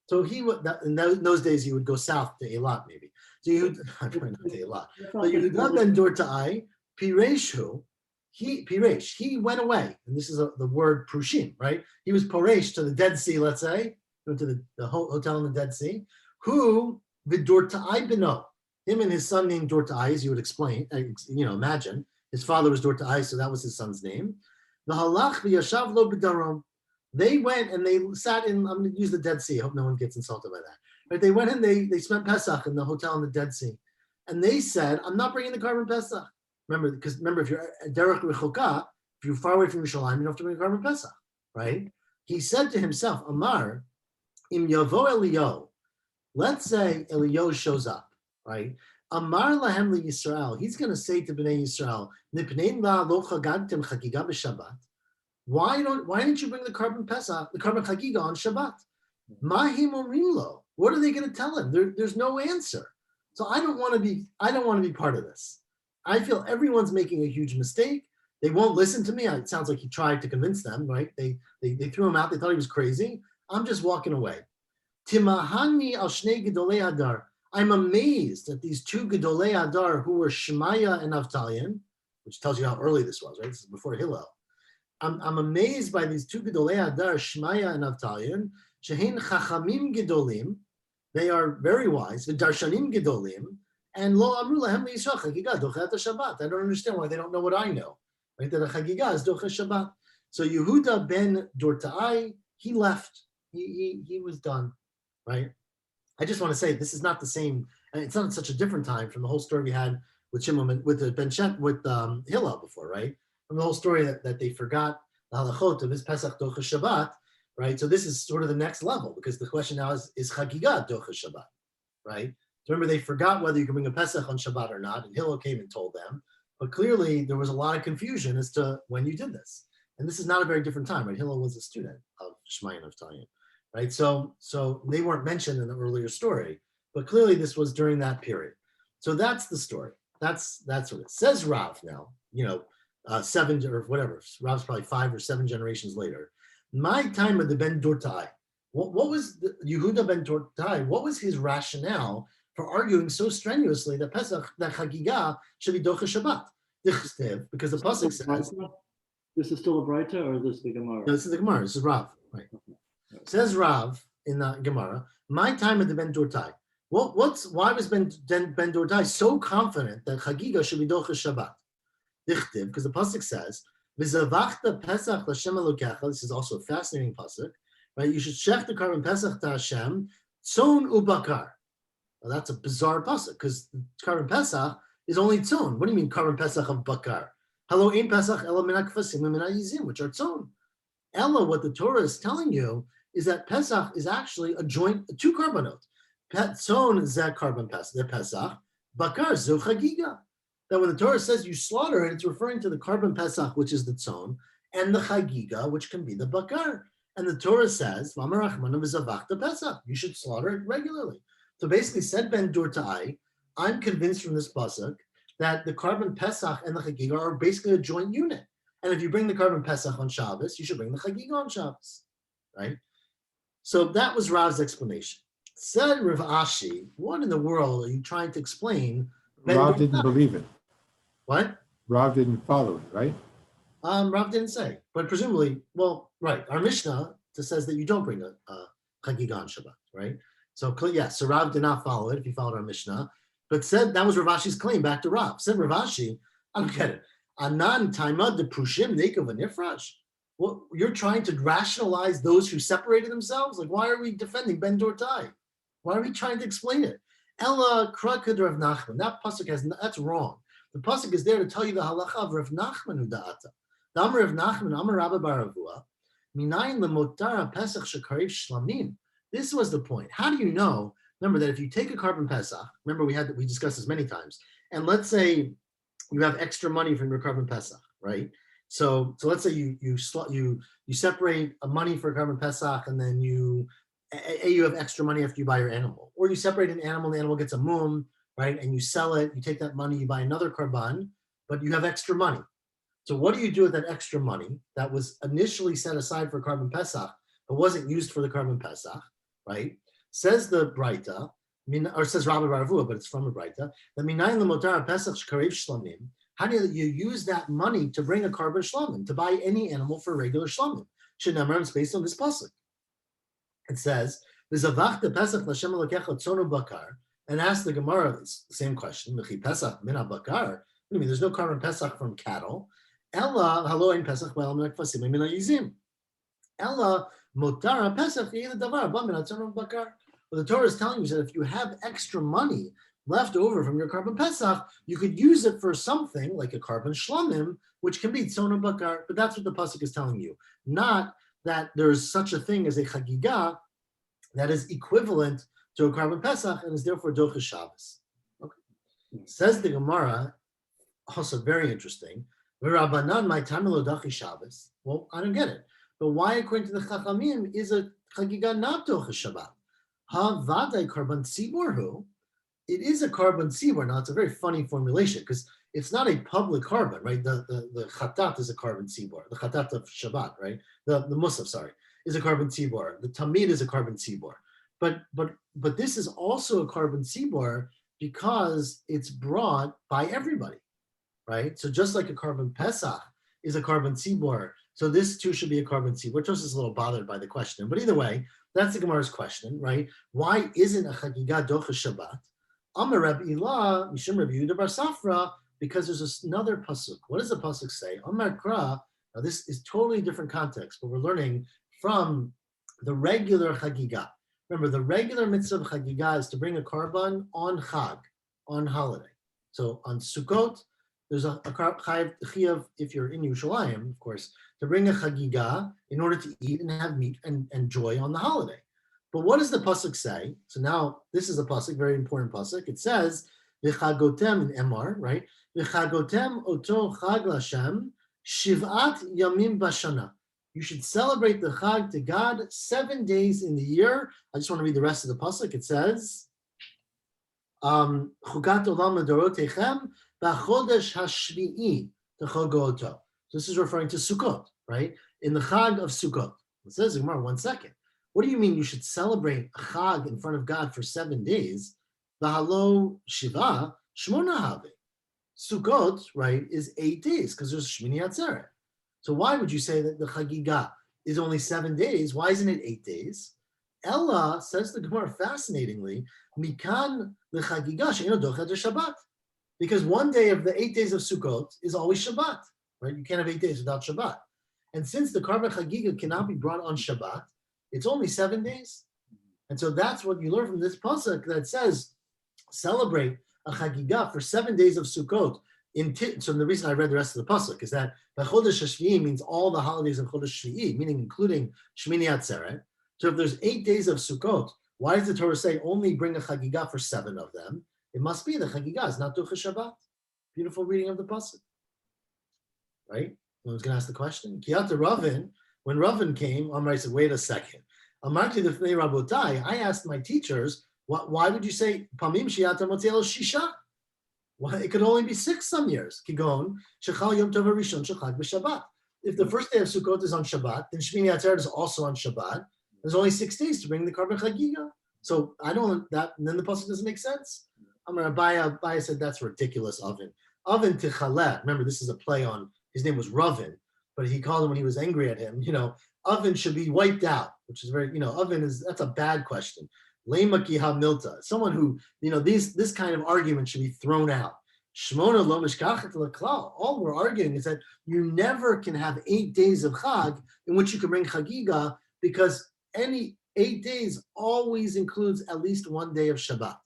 So he would, in those days, he would go south to Eilat maybe. So you, probably not to Eilat, but Yehuda ben Dortai Pireshu. He went away, and this is the word prushim, right? He was poresh to the Dead Sea, let's say, went to the hotel in the Dead Sea. Who v'dortai beno, him and his son named Dortai, as you would explain, imagine his father was Dortai, so that was his son's name. The halach v'yashav lo b'darom. They went and they sat in. I'm going to use the Dead Sea. I hope no one gets insulted by that. Right? They went and they spent Pesach in the hotel in the Dead Sea, and they said, "I'm not bringing the korban Pesach." Remember, if you're derech rechoka, if you're far away from Yerushalayim, you don't have to bring a korban Pesach, right? He said to himself, Amar, im yavo Eliyahu, let's say Eliyahu shows up, right? Amar lahem li Yisrael, he's going to say to Bnei Yisrael, Nipnein la lo chagadtem chagiga b'Shabbat. Why didn't you bring the korban Pesach, the korban chagiga on Shabbat? Mahim omrim lo. What are they going to tell him? There's no answer. So I don't want to be part of this. I feel everyone's making a huge mistake. They won't listen to me. It sounds like he tried to convince them, right? They threw him out. They thought he was crazy. I'm just walking away. Timahani al Shnei Gedolei Hadar. I'm amazed at these two Gedolei Hadar who were Shemaiah and Avtalion, which tells you how early this was, right? This is before Hillel. I'm amazed by these two Gedolei Hadar, Shemaiah and Avtalion. Shehin Chachamim Gedolim. They are very wise. V'darshanim Gedolim. And lo amru lahem le'Yisrael Chagigah dochet Shabbat. I don't understand why they don't know what I know. Right? That a Chagigah is dochet Shabbat. So Yehuda ben Dortai, he left. He was done. Right? I just want to say this is not the same. It's not such a different time from the whole story we had with Shimon with the Ben Shem with Hillel before, right? From the whole story that they forgot the halachot of his Pesach Docha Shabbat, right? So this is sort of the next level because the question now is Chagigah Docha Shabbat, right? So remember they forgot whether you can bring a Pesach on Shabbat or not, and Hillel came and told them. But clearly there was a lot of confusion as to when you did this, and this is not a very different time, right? Hillel was a student of Shmai and of Tanya. Right, so they weren't mentioned in the earlier story, but clearly this was during that period. So that's the story. That's what it says. Rav now, 7 or whatever. Rav's probably 5 or 7 generations later. My time of the Ben Dortai. What was the Yehuda Ben Dortai? What was his rationale for arguing so strenuously that Pesach, that Chagigah should be Docha Shabbat? Because the pasuk says. This is still a Braita or is this the Gemara? No, this is the Gemara. This is Rav. Right. Says Rav in the Gemara, my time at the Ben Dortai. Why was Ben Dortai so confident that Chagigah should be Docha Shabbat? Dichtiv, because the pasuk says, "V'zavachta Pesach l'Hashem Elokecha." This is also a fascinating pasuk, right? You should shech the carbon Pesach to Hashem, tzon ubakar. Well, that's a bizarre pasuk because carbon Pesach is only tzon. What do you mean carbon Pesach of bakar? Hello, ein Pesach ela min ha'kvasim min ha'yizim, which are tzon. Ella, what the Torah is telling you is that Pesach is actually a joint, 2 carbonot. Tzon zeh carbon Pesach, the Pesach, bakar zu Chagiga. That when the Torah says you slaughter it, it's referring to the carbon Pesach, which is the tzon, and the Chagiga, which can be the bakar. And the Torah says, Pesach, you should slaughter it regularly. So basically, said Ben Dortai, I'm convinced from this pasuk that the carbon Pesach and the Chagiga are basically a joint unit. And if you bring the carbon Pesach on Shabbos, you should bring the Chagiga on Shabbos, right? So that was Rav's explanation. Said Rav Ashi, what in the world are you trying to explain? Rav didn't believe it. What? Rav didn't follow it, right? Rav didn't say, but presumably, well, right. Our Mishnah says that you don't bring a Chagiga on Shabbat, right? So yes, so Rav did not follow it if he followed our Mishnah, but said that was Rav Ashi's claim back to Rav. Said Rav Ashi, I don't get it. Anan taimad de prushim nekov nifrash. Well, you're trying to rationalize those who separated themselves. Like, why are we defending Ben Dortai? Why are we trying to explain it? Ella krakad Rav Nachman. That pasuk that's wrong. The pasuk is there to tell you the halacha of Rav Nachman udaata. The Amar Rav Nachman, Amar Rabba Baravua, minayin lemotara pesach shekarev shlamim. This was the point. How do you know? Remember that if you take a carbon Pesach, remember we discussed this many times, and let's say you have extra money from your carbon Pesach, right? So let's say you separate a money for a carbon Pesach, and then you have extra money after you buy your animal, or you separate an animal, the animal gets a mum, right? And you sell it, you take that money, you buy another carbon, but you have extra money. So what do you do with that extra money that was initially set aside for carbon Pesach, but wasn't used for the carbon Pesach, right? Says the Braita, or says Rabbi Baravua, but it's from a Braita, that minayin lemotara Pesach shkarev shlamim. How do you use that money to bring a carbon shlamim, to buy any animal for regular shlamim? Shenamar is based on this pasuk. It says, "V'zavachta Pesach l'Hashem Elokecha tzonu bakar," and ask the Gemara the same question. Mechi Pesach min bakar. What do you mean? There's no carbon Pesach from cattle. Ella halo ein Pesach b'elam min hakvasim min ha'yizim. Ella motara Pesach yeh davar ba min hatzonu bakar. Well, the Torah is telling you that if you have extra money left over from your carbon Pesach, you could use it for something like a carbon shlamim, which can be tzonu bakar. But that's what the pasuk is telling you, not that there's such a thing as a chagiga that is equivalent to a carbon Pesach and is therefore docha Shabbos. Okay. Says the Gemara, also very interesting. V'Rabbanan my tamilo dachi Shabbos. Well, I don't get it. But why, according to the Chachamim, is a chagiga not docha Shabbat? Ha vadai karban tzibor hu. It is a carbon tzibor. Now it's a very funny formulation because it's not a public carbon, right? The chatat is a carbon tzibor. The chatat of Shabbat, right? The musaf, sorry, is a carbon tzibor. The tamid is a carbon tzibor. But this is also a carbon tzibor because it's brought by everybody, right? So just like a carbon pesach is a carbon tzibor, so this too should be a carbon tzibor. Just is a little bothered by the question, but either way, that's the Gemara's question, right? Why isn't a chagiga docha Shabbat? Amar Rabbi Ilah, Mishum Rabbi Yehuda bar Safra, because there's another pasuk. What does the pasuk say? Amar Kra. Now this is totally different context, but we're learning from the regular chagiga. Remember, the regular mitzvah of chagiga is to bring a karban on chag, on holiday. So on Sukkot, there's a chayav if you're in Yerushalayim, of course, to bring a chagiga in order to eat and have meat and joy on the holiday. But what does the pasuk say? So now this is a pasuk, very important pasuk. It says v'chagotem in Emor, right? V'chagotem oto chag l'Hashem shivat yamim bashana. You should celebrate the chag to God 7 days in the year. I just want to read the rest of the pasuk. It says, chugat olam l'dorotechem b'chodesh hashvi'i t'chogoto. So this is referring to Sukkot, right? In the chag of Sukkot. It says, Gemara, 1 second. What do you mean you should celebrate a chag in front of God for 7 days? V'halo shiva shmona have. Sukkot, right, is 8 days because there's Shmini Atzeret. So why would you say that the chagiga is only 7 days? Why isn't it 8 days? Ella, says the Gemara fascinatingly, mikan the chagiga she'eno docha de Shabbat. Because 1 day of the 8 days of Sukkot is always Shabbat, right? You can't have 8 days without Shabbat. And since the karban chagiga cannot be brought on Shabbat, it's only 7 days. And so that's what you learn from this pasuk that says, celebrate a chagiga for 7 days of Sukkot. So the reason I read the rest of the pasuk is that the Chodesh HaShvi'i means all the holidays of Chodesh Shvi'i, meaning including Shmini Atzeret. So if there's 8 days of Sukkot, why does the Torah say only bring a chagiga for 7 of them? It must be the chagiga is not Ducha Shabbat. Beautiful reading of the pasuk, right? Someone's going to ask the question. Kiyata Ravin, when Ravin came, Amar said, wait a second. Amarti Lefnei Rabotai, I asked my teachers, why would you say Pamim Shiyata Motzei Shisha? Why it could only be 6 some years. Kigon Shechal Yom Tov Rishon Shechag b'Shabbat. If the first day of Sukkot is on Shabbat, then Shmini Atzeret is also on Shabbat. There's only 6 days to bring the karban chagiga. So I don't that. And then the pasuk doesn't make sense. Amar Abaya said that's ridiculous. Oven Tichaleh. Remember, this is a play on. His name was Ravin, but he called him when he was angry at him. Oven should be wiped out, which is very. Oven that's a bad question. Lema ki ha-milta, someone who, this kind of argument should be thrown out. Shmona lo mishkachet l'klal. All we're arguing is that you never can have 8 days of chag in which you can bring chagiga because any 8 days always includes at least 1 day of Shabbat.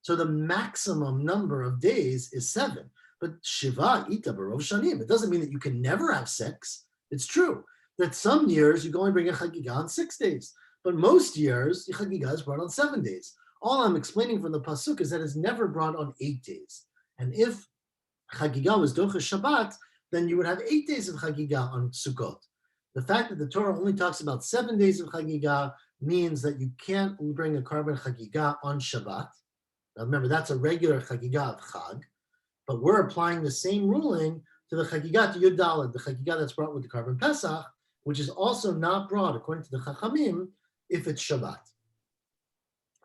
So the maximum number of days is 7. But Shiva ita barov shanim. It doesn't mean that you can never have 6. It's true that some years you can only bring a chagiga on 6 days. But most years, the chagiga is brought on 7 days. All I'm explaining from the pasuk is that it's never brought on 8 days. And if chagiga was docha Shabbat, then you would have 8 days of chagiga on Sukkot. The fact that the Torah only talks about 7 days of chagiga means that you can't bring a karban chagiga on Shabbat. Now remember, that's a regular chagiga of chag, but we're applying the same ruling to the chagiga to Yud Daled, the chagiga that's brought with the karban Pesach, which is also not brought, according to the Chachamim, if it's Shabbat.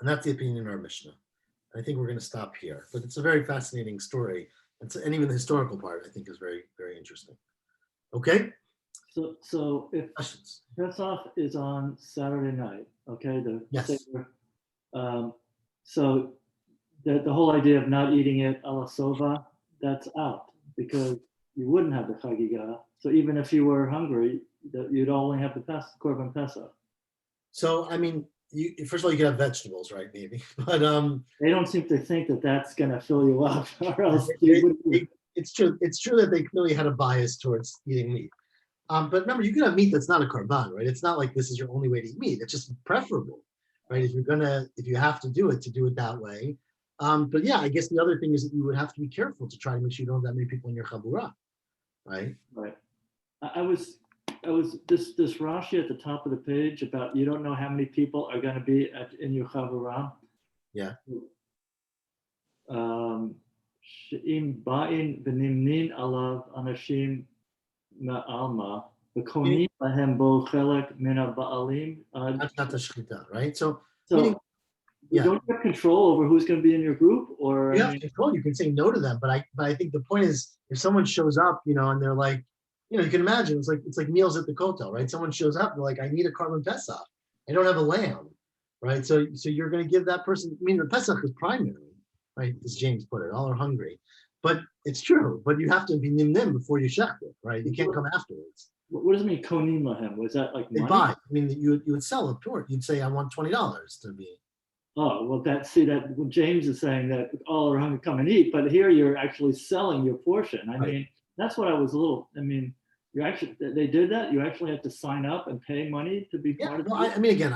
And that's the opinion in our Mishnah. I think we're going to stop here, but it's a very fascinating story. And even the historical part, I think, is very, very interesting. Okay? So if Questions? Pesach is on Saturday night, okay, Yes. Seder, so the whole idea of not eating it a la sova, that's out because you wouldn't have the chagiga. So even if you were hungry, you'd only have the korban Pesach. So, I mean, first of all, you can have vegetables, right? Maybe, but They don't seem to think that that's going to fill you up, or else you wouldn't. it's true. It's true that they clearly had a bias towards eating meat. But remember, you can have meat that's not a karban, right? It's not like this is your only way to eat meat. It's just preferable, right? If you have to do it that way. But yeah, I guess the other thing is that you would have to be careful to try to make sure you don't have that many people in your chabura, right? Right. I was I was this Rashi at the top of the page about you don't know how many people are going to be in your Chavaram. Yeah. She'im ba'in v'nimnin alav anashim ma'alma v'konim lahem bo chelek min ha'ba'alim. That's not the shechita, right? So So yeah. you don't have control over who's going to be in your group, or you I have mean, control. You can say no to them, but I think the point is if someone shows up, and they're like, you can imagine it's like meals at the kotel, right? Someone shows up, they're like, I need a carbon pesach. I don't have a lamb, right? So you're going to give that person. I mean, the pesach is primary, right? As James put it, all are hungry, but it's true. But you have to be nimnim before you shecht it, right? You can't come afterwards. what does it mean konim lahem? Was that like They money? buy. I mean, you would sell it to it. You'd say, I want $20 to be. Oh, well, that when James is saying that all are hungry, come and eat, but here you're actually selling your portion. I Right. mean, that's what I was you actually, they did that? You actually have to sign up and pay money to be Yeah, part of well, it? I mean, again,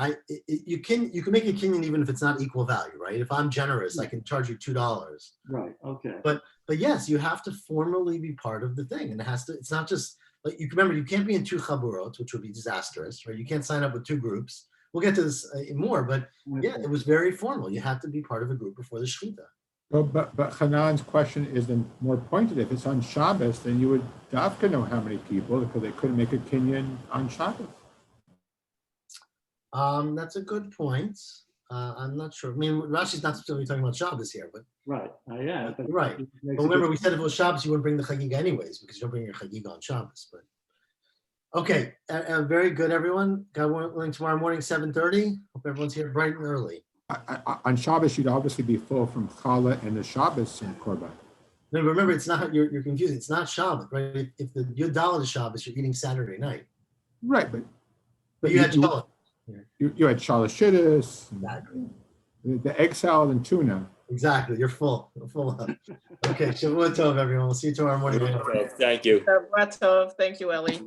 you can make a kinyan even if it's not equal value, right? If I'm generous, I can charge you $2. Right, okay. But yes, you have to formally be part of the thing, and it's not just like you remember you can't be in two chaburot, which would be disastrous, right? You can't sign up with two groups. We'll get to this more, but yeah, it was very formal. You had to be part of a group before the shechita. Well, but Hanan's question is then more pointed. If it's on Shabbos, then you would dafka know how many people because they couldn't make a kinyan on Shabbos. That's a good point. I'm not sure. I mean, Rashi's not specifically talking about Shabbos here, but Right, yeah. But right. it makes But a remember, good- we said if it was Shabbos, you wouldn't bring the chagiga anyways because you don't bring your chagiga on Shabbos. But okay, very good, everyone. Got one link tomorrow morning, 7:30. Hope everyone's here bright and early. On Shabbos, you'd obviously be full from challah and the Shabbos and korban. No, remember, it's not. You're confused. It's not Shabbos, right? If the Yud Daled is Shabbos, you're eating Saturday night. Right, But you had Shabbos. you had shalashidus, Exactly. the egg salad and tuna. Exactly. You're full. You're full up. Okay, Shavua Tov, everyone. We'll see you tomorrow morning. Thank you. Thank you, Ellie.